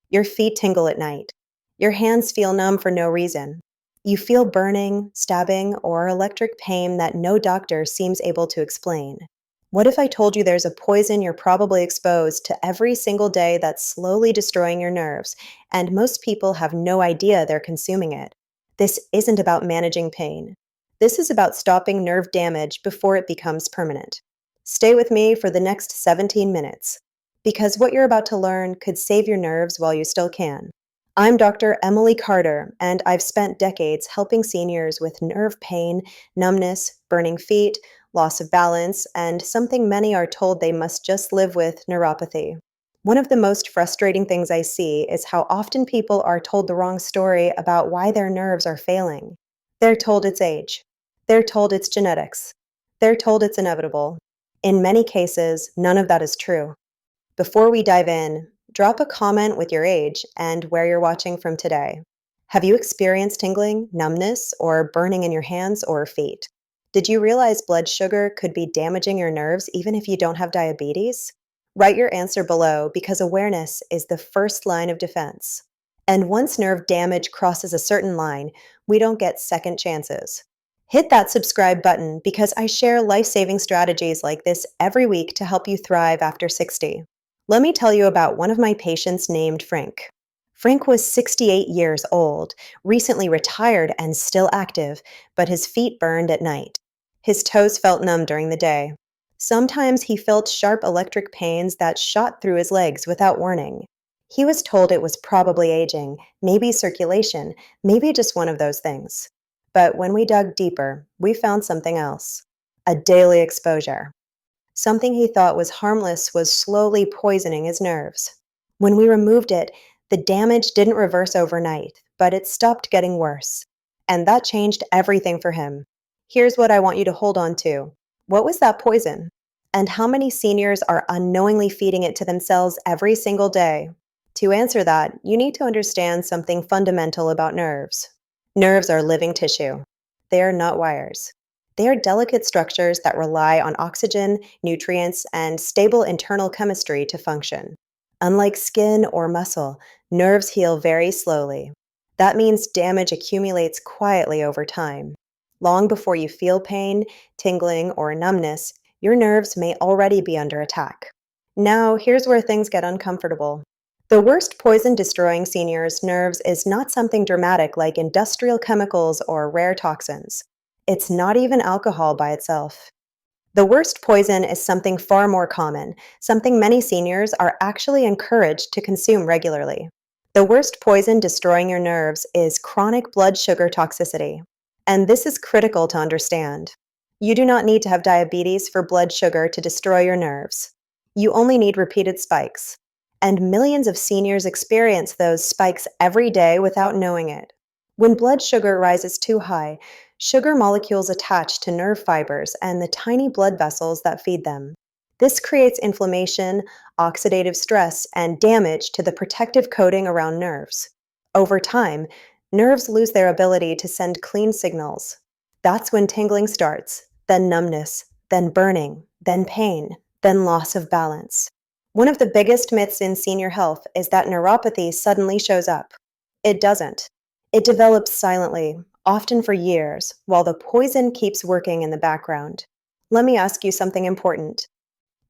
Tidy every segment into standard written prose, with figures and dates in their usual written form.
Your feet tingle at night. Your hands feel numb for no reason. You feel burning, stabbing, or electric pain that no doctor seems able to explain. What if I told you there's a poison you're probably exposed to every single day that's slowly destroying your nerves, and most people have no idea they're consuming it? This isn't about managing pain. This is about stopping nerve damage before it becomes permanent. Stay with me for the next 17 minutes, because what you're about to learn could save your nerves while you still can. I'm Dr. Emily Carter, and I've spent decades helping seniors with nerve pain, numbness, burning feet, loss of balance, and something many are told they must just live with: neuropathy. One of the most frustrating things I see is how often people are told the wrong story about why their nerves are failing. They're told it's age. They're told it's genetics. They're told it's inevitable. In many cases, none of that is true. Before we dive in, drop a comment with your age and where you're watching from today. Have you experienced tingling, numbness, or burning in your hands or feet? Did you realize blood sugar could be damaging your nerves even if you don't have diabetes? Write your answer below, because awareness is the first line of defense. And once nerve damage crosses a certain line, we don't get second chances. Hit that subscribe button, because I share life-saving strategies like this every week to help you thrive after 60. Let me tell you about one of my patients named Frank. Frank was 68 years old, recently retired and still active, but his feet burned at night. His toes felt numb during the day. Sometimes he felt sharp electric pains that shot through his legs without warning. He was told it was probably aging, maybe circulation, maybe just one of those things. But when we dug deeper, we found something else: a daily exposure. Something he thought was harmless was slowly poisoning his nerves. When we removed it, the damage didn't reverse overnight, but it stopped getting worse. And that changed everything for him. Here's what I want you to hold on to. What was that poison? And how many seniors are unknowingly feeding it to themselves every single day? To answer that, you need to understand something fundamental about nerves. Nerves are living tissue. They are not wires. They are delicate structures that rely on oxygen, nutrients, and stable internal chemistry to function. Unlike skin or muscle, nerves heal very slowly. That means damage accumulates quietly over time. Long before you feel pain, tingling, or numbness, your nerves may already be under attack. Now, here's where things get uncomfortable. The worst poison destroying seniors' nerves is not something dramatic like industrial chemicals or rare toxins. It's not even alcohol by itself. The worst poison is something far more common, something many seniors are actually encouraged to consume regularly. The worst poison destroying your nerves is chronic blood sugar toxicity. And this is critical to understand. You do not need to have diabetes for blood sugar to destroy your nerves. You only need repeated spikes. And millions of seniors experience those spikes every day without knowing it. When blood sugar rises too high, sugar molecules attach to nerve fibers and the tiny blood vessels that feed them. This creates inflammation, oxidative stress, and damage to the protective coating around nerves. Over time, nerves lose their ability to send clean signals. That's when tingling starts, then numbness, then burning, then pain, then loss of balance. One of the biggest myths in senior health is that neuropathy suddenly shows up. It doesn't. It develops silently, often for years, while the poison keeps working in the background. Let me ask you something important.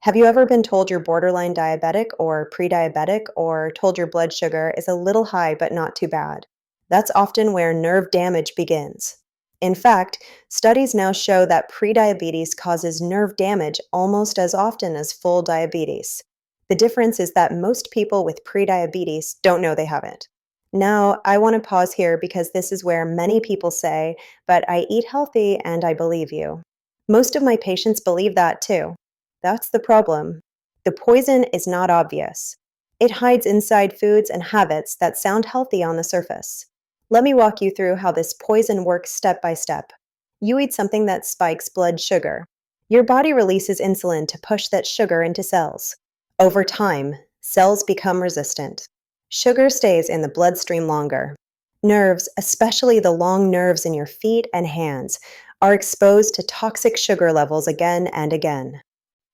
Have you ever been told you're borderline diabetic or pre-diabetic, or told your blood sugar is a little high but not too bad? That's often where nerve damage begins. In fact, studies now show that prediabetes causes nerve damage almost as often as full diabetes. The difference is that most people with prediabetes don't know they have it. Now, I want to pause here, because this is where many people say, "But I eat healthy and I believe you." Most of my patients believe that too. That's the problem. The poison is not obvious. It hides inside foods and habits that sound healthy on the surface. Let me walk you through how this poison works step by step. You eat something that spikes blood sugar. Your body releases insulin to push that sugar into cells. Over time, cells become resistant. Sugar stays in the bloodstream longer. Nerves, especially the long nerves in your feet and hands, are exposed to toxic sugar levels again and again.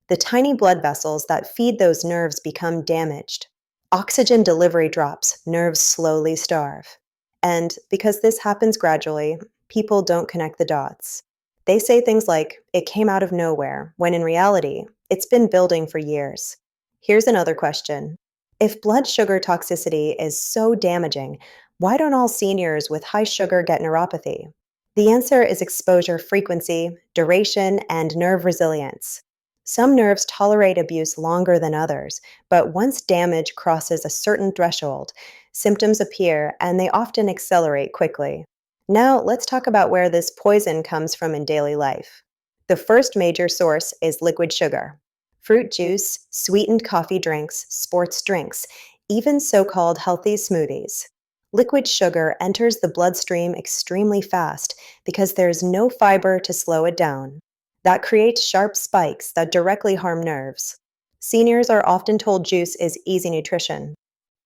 The tiny blood vessels that feed those nerves become damaged. Oxygen delivery drops, nerves slowly starve. And because this happens gradually, people don't connect the dots. They say things like, it came out of nowhere, when in reality, it's been building for years. Here's another question. If blood sugar toxicity is so damaging, why don't all seniors with high sugar get neuropathy? The answer is exposure frequency, duration, and nerve resilience. Some nerves tolerate abuse longer than others, but once damage crosses a certain threshold, symptoms appear and they often accelerate quickly. Now, let's talk about where this poison comes from in daily life. The first major source is liquid sugar. Fruit juice, sweetened coffee drinks, sports drinks, even so called healthy smoothies. Liquid sugar enters the bloodstream extremely fast because there's no fiber to slow it down. That creates sharp spikes that directly harm nerves. Seniors are often told juice is easy nutrition.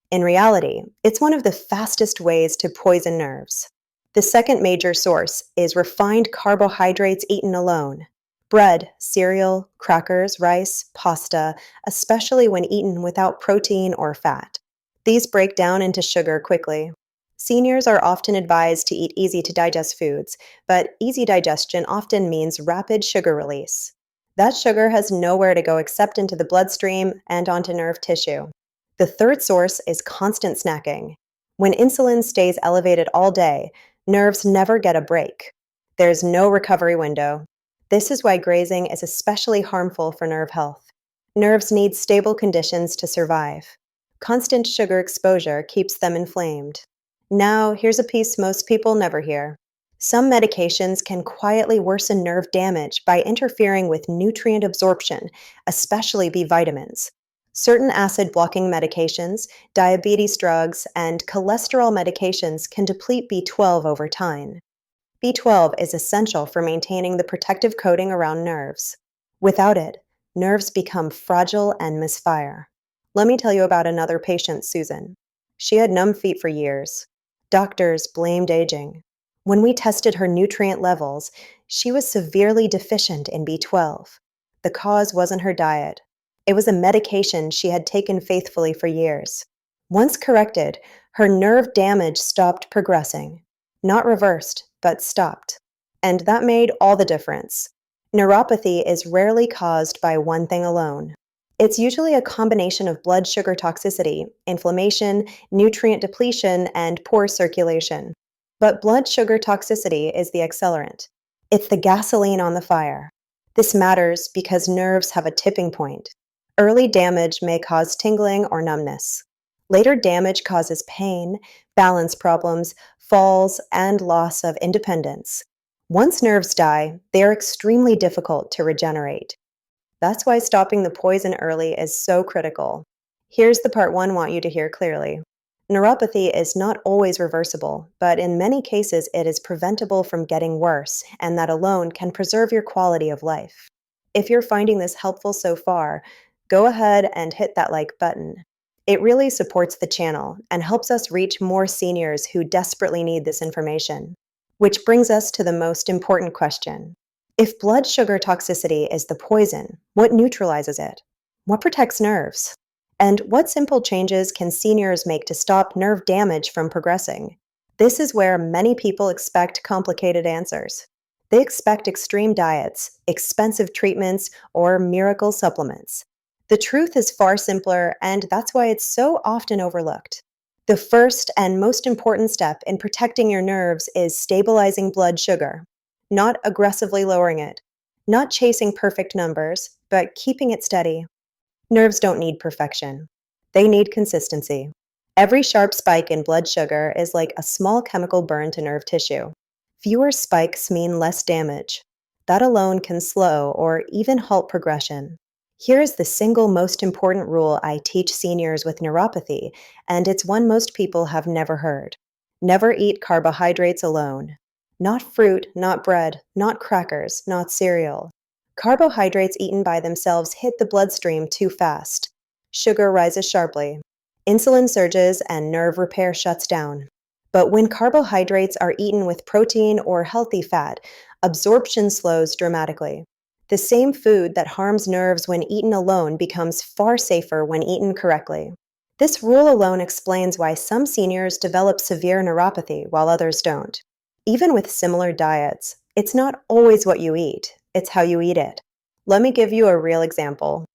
In reality, it's one of the fastest ways to poison nerves. The second major source is refined carbohydrates eaten alone. Bread, cereal, crackers, rice, pasta, especially when eaten without protein or fat. These break down into sugar quickly. Seniors are often advised to eat easy to digest foods, but easy digestion often means rapid sugar release. That sugar has nowhere to go except into the bloodstream and onto nerve tissue. The third source is constant snacking. When insulin stays elevated all day, nerves never get a break. There's no recovery window. This is why grazing is especially harmful for nerve health. Nerves need stable conditions to survive. Constant sugar exposure keeps them inflamed. Now, here's a piece most people never hear. Some medications can quietly worsen nerve damage by interfering with nutrient absorption, especially B vitamins. Certain acid blocking medications, diabetes drugs, and cholesterol medications can deplete B12 over time. B12 is essential for maintaining the protective coating around nerves. Without it, nerves become fragile and misfire. Let me tell you about another patient, Susan. She had numb feet for years. Doctors blamed aging. When we tested her nutrient levels, she was severely deficient in B12. The cause wasn't her diet. It was a medication she had taken faithfully for years. Once corrected, her nerve damage stopped progressing. Not reversed, but stopped. And that made all the difference. Neuropathy is rarely caused by one thing alone. It's usually a combination of blood sugar toxicity, inflammation, nutrient depletion, and poor circulation. But blood sugar toxicity is the accelerant. It's the gasoline on the fire. This matters because nerves have a tipping point. Early damage may cause tingling or numbness. Later damage causes pain, balance problems, falls, and loss of independence. Once nerves die, they are extremely difficult to regenerate. That's why stopping the poison early is so critical. Here's the part one want you to hear clearly. Neuropathy is not always reversible, but in many cases it is preventable from getting worse, and that alone can preserve your quality of life. If you're finding this helpful so far, go ahead and hit that like button. It really supports the channel and helps us reach more seniors who desperately need this information. Which brings us to the most important question. If blood sugar toxicity is the poison, what neutralizes it? What protects nerves? And what simple changes can seniors make to stop nerve damage from progressing? This is where many people expect complicated answers. They expect extreme diets, expensive treatments, or miracle supplements. The truth is far simpler, and that's why it's so often overlooked. The first and most important step in protecting your nerves is stabilizing blood sugar, not aggressively lowering it, not chasing perfect numbers, but keeping it steady. Nerves don't need perfection. They need consistency. Every sharp spike in blood sugar is like a small chemical burn to nerve tissue. Fewer spikes mean less damage. That alone can slow or even halt progression. Here is the single most important rule I teach seniors with neuropathy, and it's one most people have never heard. Never eat carbohydrates alone. Not fruit, not bread, not crackers, not cereal. Carbohydrates eaten by themselves hit the bloodstream too fast. Sugar rises sharply. Insulin surges and nerve repair shuts down. But when carbohydrates are eaten with protein or healthy fat, absorption slows dramatically. The same food that harms nerves when eaten alone becomes far safer when eaten correctly. This rule alone explains why some seniors develop severe neuropathy while others don't. Even with similar diets, it's not always what you eat, it's how you eat it. Let me give you a real example.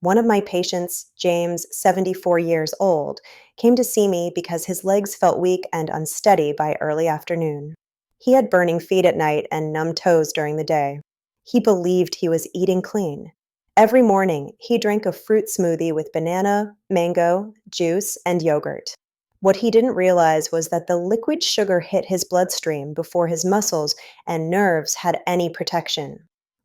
One of my patients, James, 74 years old, came to see me because his legs felt weak and unsteady by early afternoon. He had burning feet at night and numb toes during the day. He believed he was eating clean. Every morning, he drank a fruit smoothie with banana, mango, juice, and yogurt. What he didn't realize was that the liquid sugar hit his bloodstream before his muscles and nerves had any protection.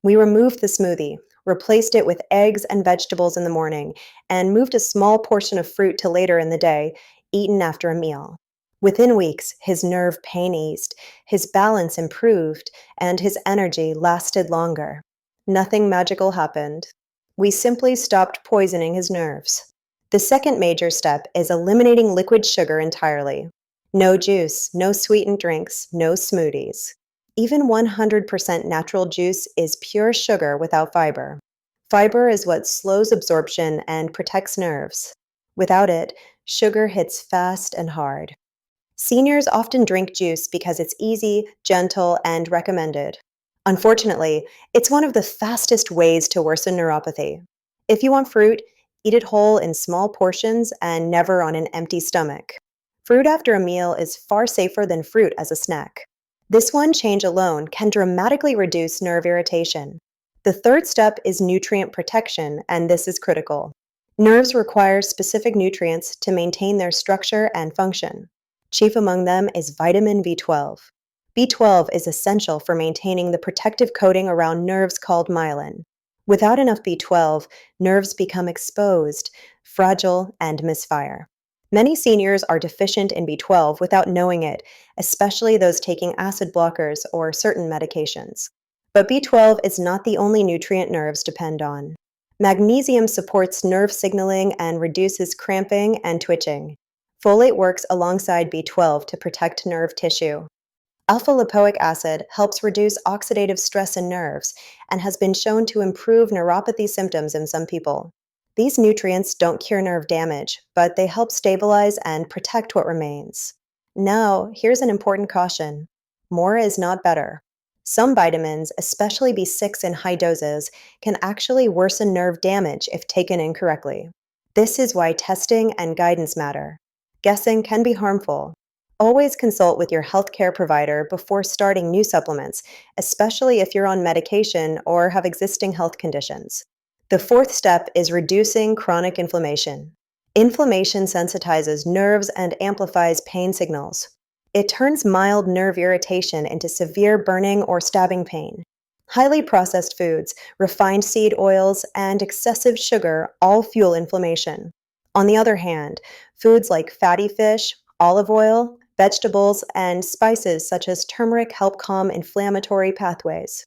We removed the smoothie, replaced it with eggs and vegetables in the morning, and moved a small portion of fruit to later in the day, eaten after a meal. Within weeks, his nerve pain eased, his balance improved, and his energy lasted longer. Nothing magical happened. We simply stopped poisoning his nerves. The second major step is eliminating liquid sugar entirely. No juice, no sweetened drinks, no smoothies. Even 100% natural juice is pure sugar without fiber. Fiber is what slows absorption and protects nerves. Without it, sugar hits fast and hard. Seniors often drink juice because it's easy, gentle, and recommended. Unfortunately, it's one of the fastest ways to worsen neuropathy. If you want fruit, eat it whole in small portions and never on an empty stomach. Fruit after a meal is far safer than fruit as a snack. This one change alone can dramatically reduce nerve irritation. The third step is nutrient protection, and this is critical. Nerves require specific nutrients to maintain their structure and function. Chief among them is vitamin B12. B12 is essential for maintaining the protective coating around nerves called myelin. Without enough B12, nerves become exposed, fragile, and misfire. Many seniors are deficient in B12 without knowing it, especially those taking acid blockers or certain medications. But B12 is not the only nutrient nerves depend on. Magnesium supports nerve signaling and reduces cramping and twitching. Folate works alongside B12 to protect nerve tissue. Alpha-lipoic acid helps reduce oxidative stress in nerves and has been shown to improve neuropathy symptoms in some people. These nutrients don't cure nerve damage, but they help stabilize and protect what remains. Now, here's an important caution. More is not better. Some vitamins, especially B6 in high doses, can actually worsen nerve damage if taken incorrectly. This is why testing and guidance matter. Guessing can be harmful. Always consult with your healthcare provider before starting new supplements, especially if you're on medication or have existing health conditions. The fourth step is reducing chronic inflammation. Inflammation sensitizes nerves and amplifies pain signals. It turns mild nerve irritation into severe burning or stabbing pain. Highly processed foods, refined seed oils, and excessive sugar all fuel inflammation. On the other hand, foods like fatty fish, olive oil, vegetables, and spices such as turmeric help calm inflammatory pathways.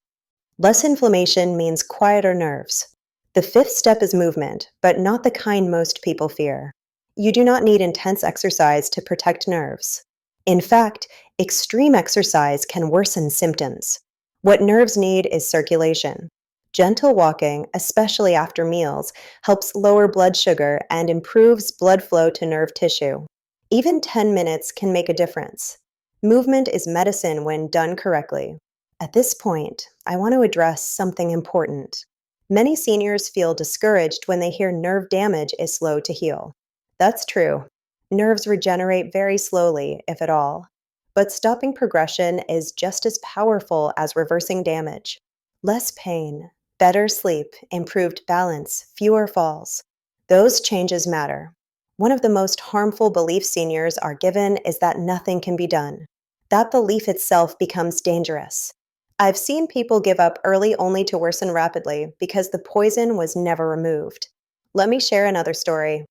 Less inflammation means quieter nerves. The fifth step is movement, but not the kind most people fear. You do not need intense exercise to protect nerves. In fact, extreme exercise can worsen symptoms. What nerves need is circulation. Gentle walking, especially after meals, helps lower blood sugar and improves blood flow to nerve tissue. Even 10 minutes can make a difference. Movement is medicine when done correctly. At this point, I want to address something important. Many seniors feel discouraged when they hear nerve damage is slow to heal. That's true. Nerves regenerate very slowly, if at all. But stopping progression is just as powerful as reversing damage. Less pain, better sleep, improved balance, fewer falls. Those changes matter. One of the most harmful beliefs seniors are given is that nothing can be done. That belief itself becomes dangerous. I've seen people give up early only to worsen rapidly because the poison was never removed. Let me share another story.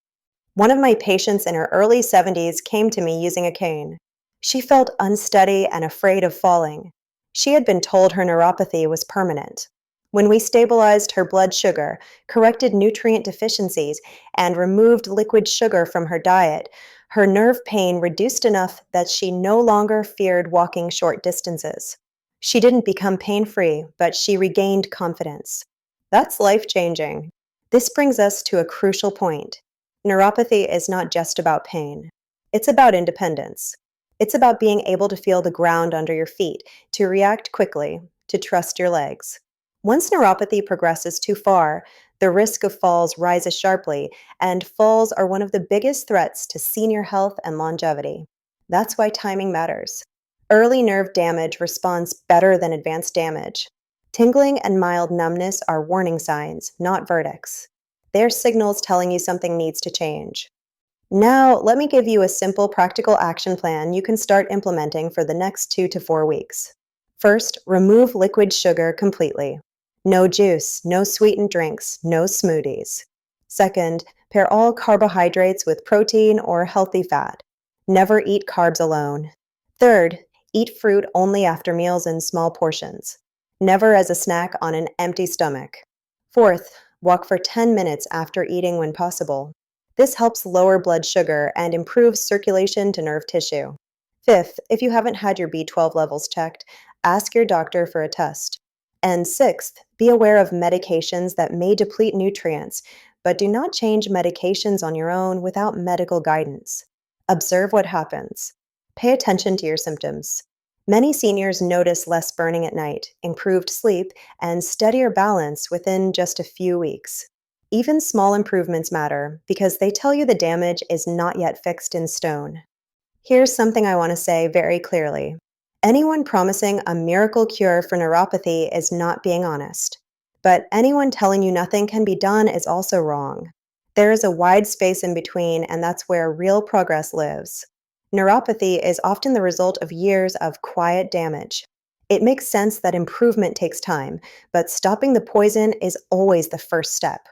One of my patients in her early 70s came to me using a cane. She felt unsteady and afraid of falling. She had been told her neuropathy was permanent. When we stabilized her blood sugar, corrected nutrient deficiencies, and removed liquid sugar from her diet, her nerve pain reduced enough that she no longer feared walking short distances. She didn't become pain-free, but she regained confidence. That's life-changing. This brings us to a crucial point. Neuropathy is not just about pain. It's about independence. It's about being able to feel the ground under your feet, to react quickly, to trust your legs. Once neuropathy progresses too far, the risk of falls rises sharply, and falls are one of the biggest threats to senior health and longevity. That's why timing matters. Early nerve damage responds better than advanced damage. Tingling and mild numbness are warning signs, not verdicts. They're signals telling you something needs to change. Now, let me give you a simple practical action plan you can start implementing for the next 2 to 4 weeks. First, remove liquid sugar completely. No juice, no sweetened drinks, no smoothies. Second, pair all carbohydrates with protein or healthy fat. Never eat carbs alone. Third, eat fruit only after meals in small portions. Never as a snack on an empty stomach. Fourth, walk for 10 minutes after eating when possible. This helps lower blood sugar and improves circulation to nerve tissue. Fifth, if you haven't had your B12 levels checked, ask your doctor for a test. And sixth, be aware of medications that may deplete nutrients, but do not change medications on your own without medical guidance. Observe what happens. Pay attention to your symptoms. Many seniors notice less burning at night, improved sleep, and steadier balance within just a few weeks. Even small improvements matter because they tell you the damage is not yet fixed in stone. Here's something I want to say very clearly. Anyone promising a miracle cure for neuropathy is not being honest. But anyone telling you nothing can be done is also wrong. There is a wide space in between, and that's where real progress lives. Neuropathy is often the result of years of quiet damage. It makes sense that improvement takes time, but stopping the poison is always the first step.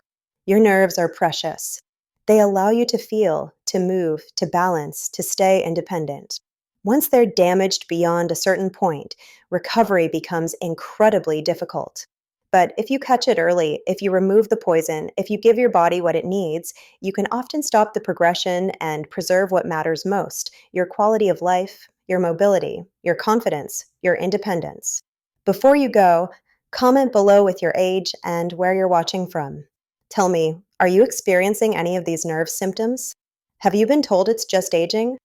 Your nerves are precious. They allow you to feel, to move, to balance, to stay independent. Once they're damaged beyond a certain point, recovery becomes incredibly difficult. But if you catch it early, if you remove the poison, if you give your body what it needs, you can often stop the progression and preserve what matters most: your quality of life, your mobility, your confidence, your independence. Before you go, comment below with your age and where you're watching from. Tell me, are you experiencing any of these nerve symptoms? Have you been told it's just aging?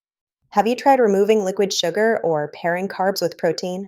Have you tried removing liquid sugar or pairing carbs with protein?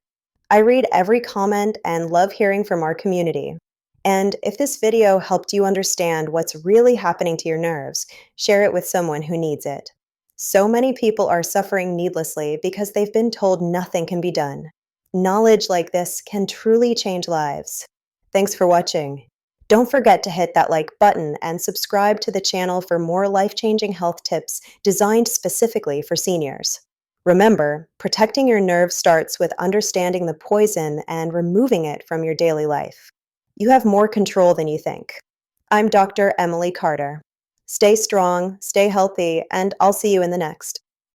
I read every comment and love hearing from our community. And if this video helped you understand what's really happening to your nerves, share it with someone who needs it. So many people are suffering needlessly because they've been told nothing can be done. Knowledge like this can truly change lives. Thanks for watching. Don't forget to hit that like button and subscribe to the channel for more life-changing health tips designed specifically for seniors. Remember, protecting your nerves starts with understanding the poison and removing it from your daily life. You have more control than you think. I'm Dr. Emily Carter. Stay strong, stay healthy, and I'll see you in the next.